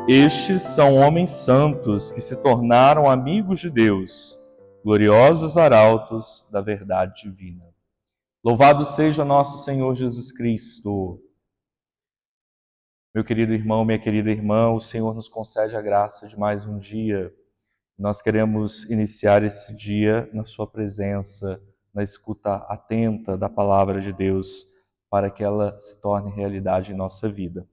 Estes são homens santos que se tornaram amigos de Deus, gloriosos arautos da verdade divina. Louvado seja nosso Senhor Jesus Cristo. Meu querido irmão, minha querida irmã, o Senhor nos concede a graça de mais um dia. Nós queremos iniciar esse dia na sua presença, na escuta atenta da palavra de Deus, para que ela se torne realidade em nossa vida.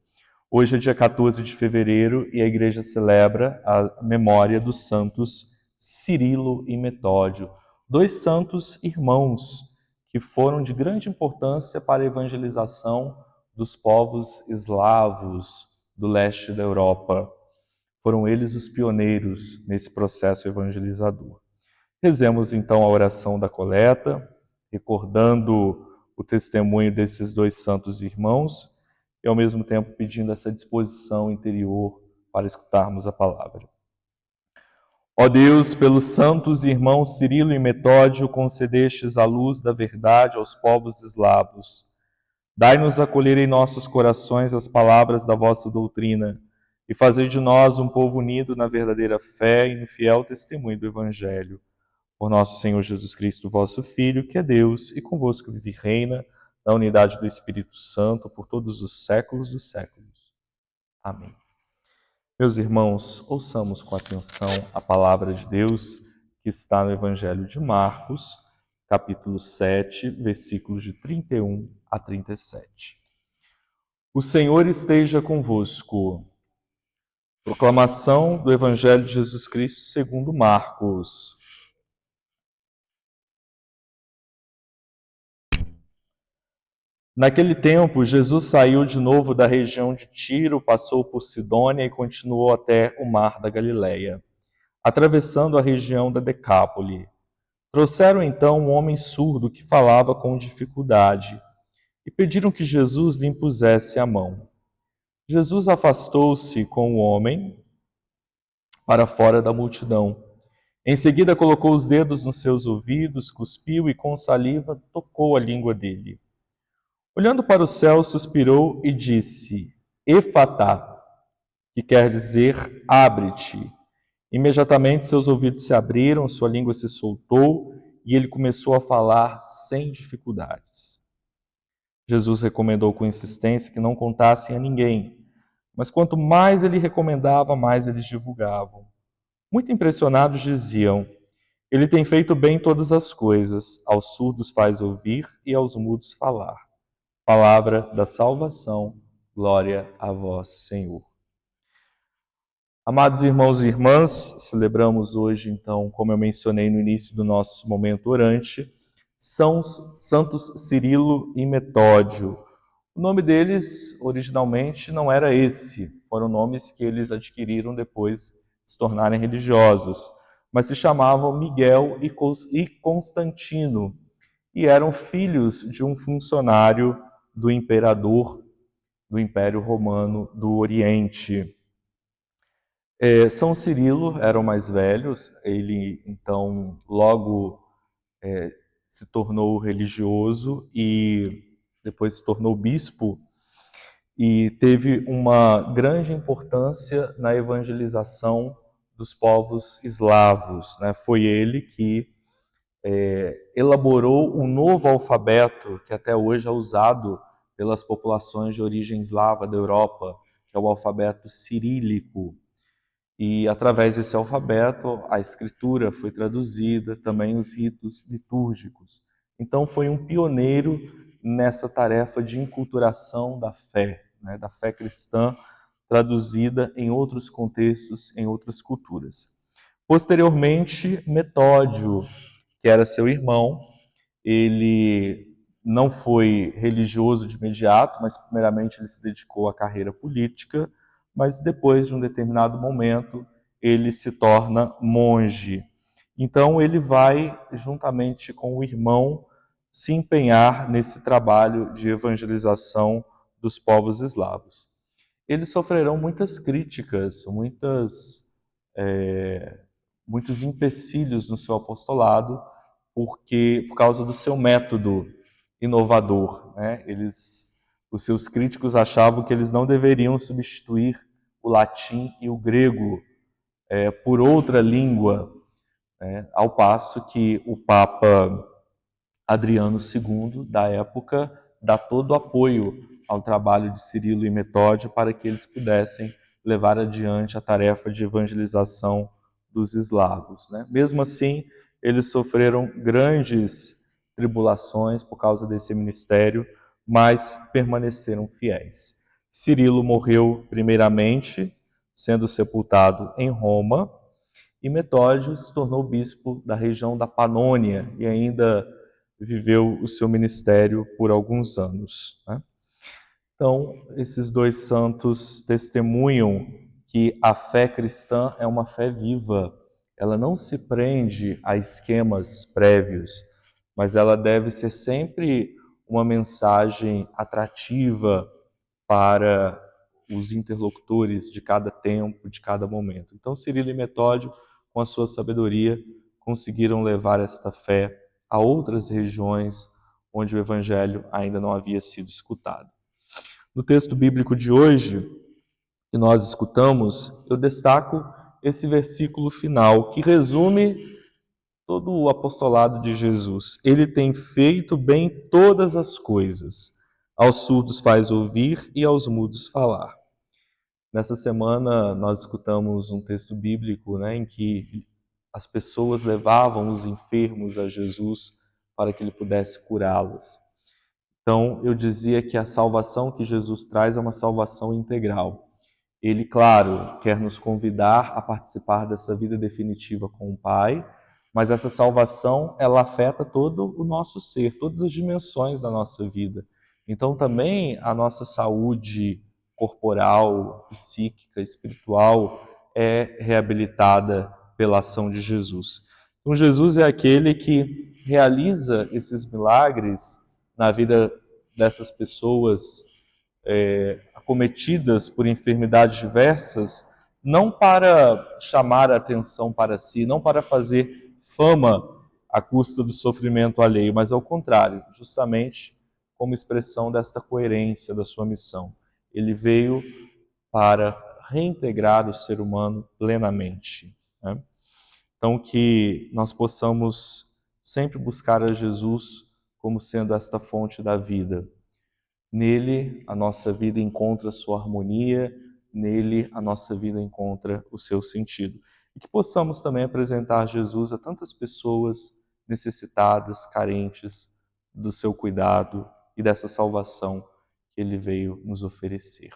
Hoje é dia 14 de fevereiro e a igreja celebra a memória dos santos Cirilo e Metódio, dois santos irmãos que foram de grande importância para a evangelização dos povos eslavos do leste da Europa. Foram eles os pioneiros nesse processo evangelizador. Rezemos então a oração da coleta, recordando o testemunho desses dois santos irmãos e ao mesmo tempo pedindo essa disposição interior para escutarmos a palavra. Ó Deus, pelos santos irmãos Cirilo e Metódio, concedestes a luz da verdade aos povos eslavos. Dai-nos acolher em nossos corações as palavras da vossa doutrina e fazei de nós um povo unido na verdadeira fé e no fiel testemunho do Evangelho. Por nosso Senhor Jesus Cristo, vosso Filho, que é Deus e convosco vive e reina, na unidade do Espírito Santo, por todos os séculos dos séculos. Amém. Meus irmãos, ouçamos com atenção a palavra de Deus que está no Evangelho de Marcos, capítulo 7, versículos de 31 a 37. O Senhor esteja convosco. Proclamação do Evangelho de Jesus Cristo segundo Marcos. Naquele tempo, Jesus saiu de novo da região de Tiro, passou por Sidônia e continuou até o mar da Galileia, atravessando a região da Decápole. Trouxeram então um homem surdo que falava com dificuldade e pediram que Jesus lhe impusesse a mão. Jesus afastou-se com o homem para fora da multidão. Em seguida, colocou os dedos nos seus ouvidos, cuspiu e com saliva tocou a língua dele. Olhando para o céu, suspirou e disse, Efatá, que quer dizer, abre-te. Imediatamente seus ouvidos se abriram, sua língua se soltou e ele começou a falar sem dificuldades. Jesus recomendou com insistência que não contassem a ninguém, mas quanto mais ele recomendava, mais eles divulgavam. Muito impressionados diziam, ele tem feito bem todas as coisas, aos surdos faz ouvir e aos mudos falar. Palavra da salvação, glória a vós, Senhor. Amados irmãos e irmãs, celebramos hoje, então, como eu mencionei no início do nosso momento orante, São Santos Cirilo e Metódio. O nome deles, originalmente, não era esse, foram nomes que eles adquiriram depois de se tornarem religiosos, mas se chamavam Miguel e Constantino, e eram filhos de um funcionário do imperador do Império Romano do Oriente. São Cirilo era o mais velho, ele então logo se tornou religioso e depois se tornou bispo e teve uma grande importância na evangelização dos povos eslavos, né? Foi ele que elaborou um novo alfabeto que até hoje é usado pelas populações de origem eslava da Europa, que é o alfabeto cirílico. E através desse alfabeto, a escritura foi traduzida, também os ritos litúrgicos. Então foi um pioneiro nessa tarefa de enculturação da fé, né, da fé cristã, traduzida em outros contextos, em outras culturas. Posteriormente, Metódio, que era seu irmão, ele não foi religioso de imediato, mas primeiramente ele se dedicou à carreira política, mas depois de um determinado momento ele se torna monge. Então ele vai, juntamente com o irmão, se empenhar nesse trabalho de evangelização dos povos eslavos. Eles sofrerão muitas críticas, muitos empecilhos no seu apostolado, por causa do seu método inovador, né? Os seus críticos achavam que eles não deveriam substituir o latim e o grego por outra língua, ao passo que o Papa Adriano II, da época, dá todo o apoio ao trabalho de Cirilo e Metódio para que eles pudessem levar adiante a tarefa de evangelização dos eslavos. Mesmo assim, eles sofreram grandes tribulações por causa desse ministério, mas permaneceram fiéis. Cirilo morreu primeiramente, sendo sepultado em Roma, e Metódio se tornou bispo da região da Panônia e ainda viveu o seu ministério por alguns anos. Então, esses dois santos testemunham que a fé cristã é uma fé viva. Ela não se prende a esquemas prévios, mas ela deve ser sempre uma mensagem atrativa para os interlocutores de cada tempo, de cada momento. Então, Cirilo e Metódio, com a sua sabedoria, conseguiram levar esta fé a outras regiões onde o evangelho ainda não havia sido escutado. No texto bíblico de hoje, que nós escutamos, eu destaco esse versículo final, que resume todo o apostolado de Jesus. Ele tem feito bem todas as coisas. Aos surdos faz ouvir e aos mudos falar. Nessa semana nós escutamos um texto bíblico, em que as pessoas levavam os enfermos a Jesus para que ele pudesse curá-los. Então eu dizia que a salvação que Jesus traz é uma salvação integral. Ele, claro, quer nos convidar a participar dessa vida definitiva com o Pai, mas essa salvação, ela afeta todo o nosso ser, todas as dimensões da nossa vida. Então também a nossa saúde corporal, psíquica, espiritual é reabilitada pela ação de Jesus. Então Jesus é aquele que realiza esses milagres na vida dessas pessoas acometidas por enfermidades diversas, não para chamar a atenção para si, não para fazer fama à custa do sofrimento alheio, mas ao contrário, justamente como expressão desta coerência da sua missão. Ele veio para reintegrar o ser humano plenamente. Então, que nós possamos sempre buscar a Jesus como sendo esta fonte da vida. Nele, a nossa vida encontra a sua harmonia, nele, a nossa vida encontra o seu sentido. E que possamos também apresentar Jesus a tantas pessoas necessitadas, carentes do seu cuidado e dessa salvação que ele veio nos oferecer.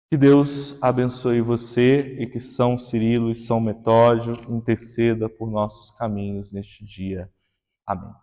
Que Deus abençoe você e que São Cirilo e São Metódio interceda por nossos caminhos neste dia. Amém.